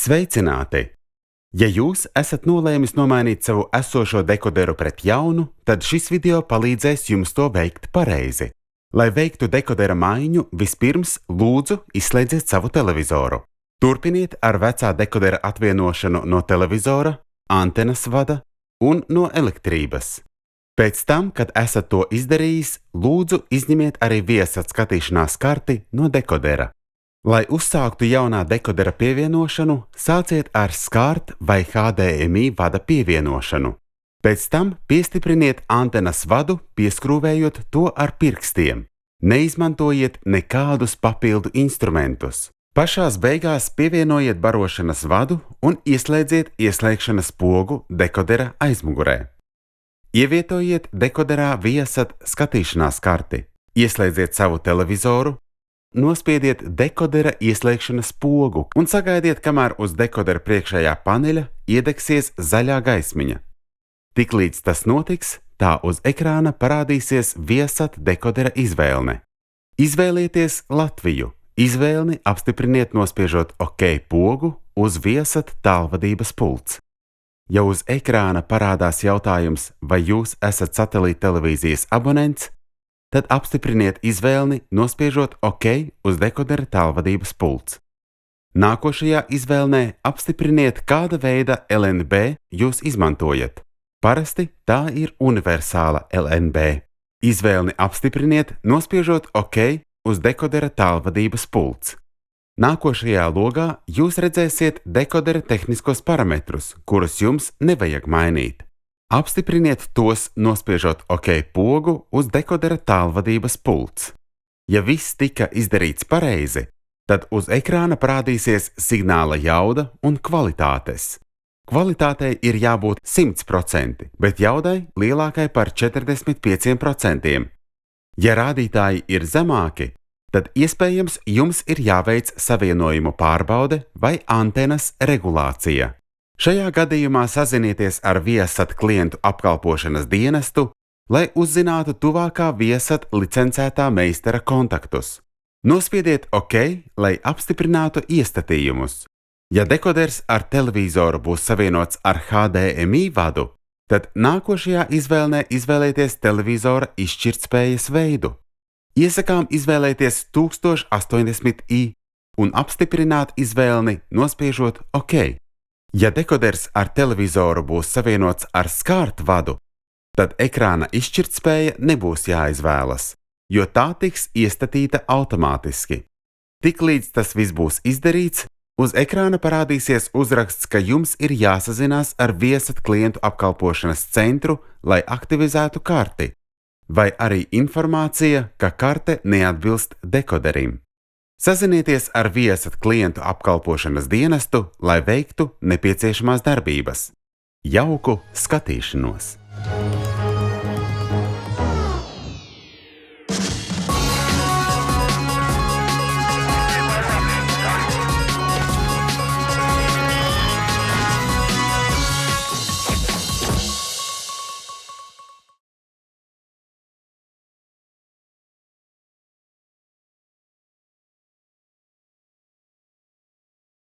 Sveicināti! Ja jūs esat nolēmis nomainīt savu esošo dekoderu pret jaunu, tad šis video palīdzēs jums to veikt pareizi. Lai veiktu dekodera maiņu, vispirms lūdzu izslēdziet savu televizoru. Turpiniet ar vecā dekodera atvienošanu no televizora, antenas vada un no elektrības. Pēc tam, kad esat to izdarījis, lūdzu izņemiet arī viesat skatīšanās karti no dekodera. Lai uzsāktu jaunā dekodera pievienošanu, sāciet ar SCART vai HDMI vada pievienošanu. Pēc tam piestipriniet antenas vadu, pieskrūvējot to ar pirkstiem. Neizmantojiet nekādus papildu instrumentus. Pašās beigās pievienojiet barošanas vadu un ieslēdziet ieslēgšanas pogu dekodera aizmugurē. Ievietojiet dekoderā viesat skatīšanās karti. Ieslēdziet savu televizoru. Nospiediet dekodera ieslēgšanas pogu un sagaidiet, kamēr uz dekodera priekšējā paneļa iedegsies zaļā gaismiņa. Tiklīdz tas notiks, tā uz ekrāna parādīsies viesat dekodera izvēlne. Izvēlieties Latviju. Izvēlni apstipriniet nospiežot OK pogu uz viesat tālvadības pults. Ja uz ekrāna parādās jautājums, vai jūs esat satelīta televīzijas abonents, tad apstipriniet izvēlni, nospiežot OK uz dekodera tālvadības pults. Nākošajā izvēlnē apstipriniet, kāda veida LNB jūs izmantojat. Parasti tā ir universāla LNB. Izvēlni apstipriniet, nospiežot OK uz dekodera tālvadības pults. Nākošajā logā jūs redzēsiet dekodera tehniskos parametrus, kurus jums nevajag mainīt. Apstipriniet tos, nospiežot OK pogu uz dekodera tālvadības pults. Ja viss tika izdarīts pareizi, tad uz ekrāna parādīsies signāla jauda un kvalitātes. Kvalitātei ir jābūt 100%, bet jaudai lielākai par 45%. Ja rādītāji ir zemāki, tad iespējams jums ir jāveic savienojumu pārbaude vai antenas regulācija. Šajā gadījumā sazinieties ar viesat klientu apkalpošanas dienestu, lai uzzinātu tuvākā viesat licencētā meistara kontaktus. Nospiediet OK, lai apstiprinātu iestatījumus. Ja dekoders ar televizoru būs savienots ar HDMI vadu, tad nākošajā izvēlnē izvēlieties televizora izšķirtspējas veidu. Iesakām izvēlēties 1080i un apstiprināt izvēlni, nospiežot OK. Ja dekoders ar televizoru būs savienots ar SCART vadu, tad ekrāna izšķirtspēja nebūs jāizvēlas, jo tā tiks iestatīta automātiski. Tiklīdz tas viss būs izdarīts, uz ekrāna parādīsies uzraksts, ka jums ir jāsazinās ar viesat klientu apkalpošanas centru, lai aktivizētu karti, vai arī informācija, ka karte neatbilst dekoderim. Sazinieties ar viesat klientu apkalpošanas dienestu, lai veiktu nepieciešamās darbības. Jauku skatīšanos!